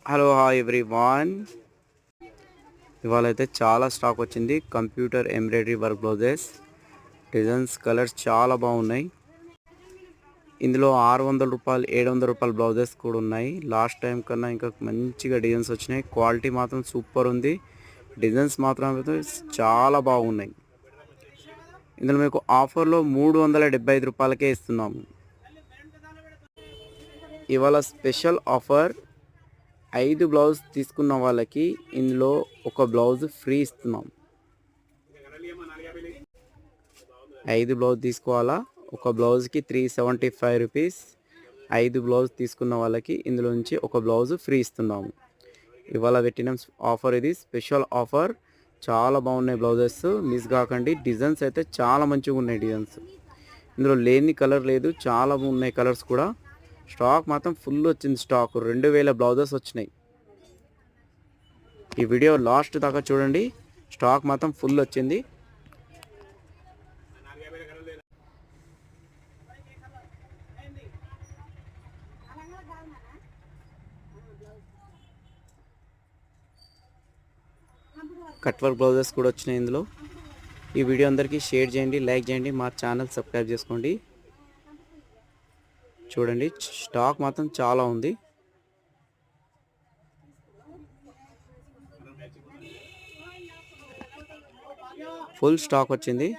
Hello hi everyone. ఇవాళ అయితే చాలా స్టాక్ వచ్చింది. Computer embroidery work blouses designs colours చాలా బాగున్నాయి. ఇందులో 600 రూపాయలు 700 రూపాయల బ్లౌజెస్ కూడా ఉన్నాయి. లాస్ట్ టైం కన్నా ఇంకా మంచిగా డిజైన్స్ వచ్చినాయి. క్వాలిటీ మాత్రం సూపర్ ఉంది. డిజైన్స్ మాత్రం అయితే చాలా బాగున్నాయి. ఇందులో మీకు ఆఫర్లో 375 రూపాయలకే ఇస్తున్నాము. ఇవాళ స్పెషల్ ఆఫర్ 5 బ్లౌజ్ తీసుకున్న వాళ్ళకి ఇందులో ఒక బ్లౌజ్ ఫ్రీ ఇస్తున్నాం. 5 బ్లౌజ్ తీసుకోవాలా, ఒక బ్లౌజ్కి 375 రూపీస్. 5 బ్లౌజ్ తీసుకున్న వాళ్ళకి ఇందులో నుంచి ఒక బ్లౌజ్ ఫ్రీ ఇస్తున్నాము. ఇవాళ పెట్టిన ఆఫర్ ఇది స్పెషల్ ఆఫర్. చాలా బాగున్నాయి బ్లౌజెస్, మిస్ కాకండి. డిజైన్స్ అయితే చాలా మంచిగా ఉన్నాయి. డిజైన్స్ ఇందులో లేని కలర్ లేదు, చాలా ఉన్నాయి కలర్స్ కూడా. స్టాక్ మాత్రం ఫుల్ వచ్చింది. స్టాక్ 2000 బ్లౌజెస్ వచ్చినాయి. ఈ వీడియో లాస్ట్ దాకా చూడండి. స్టాక్ మాత్రం ఫుల్ వచ్చింది. కట్ వర్క్ బ్లౌజెస్ కూడా వచ్చినాయి ఇందులో. ఈ వీడియో అందరికీ షేర్ చేయండి, లైక్ చేయండి, మా ఛానల్ సబ్స్క్రైబ్ చేసుకోండి. చూడండి స్టాక్ మాత్రం చాలా ఉంది. ఫుల్ స్టాక్ వచ్చింది.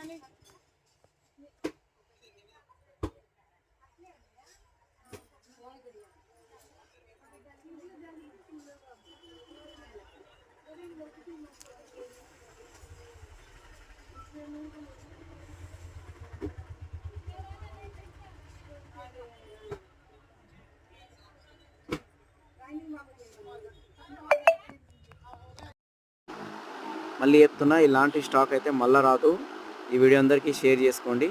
మళ్ళీ చెప్తున్నా, ఇలాంటి స్టాక్ అయితే మళ్ళీ రాదు. ఈ వీడియో అందరికీ షేర్ చేసుకోండి.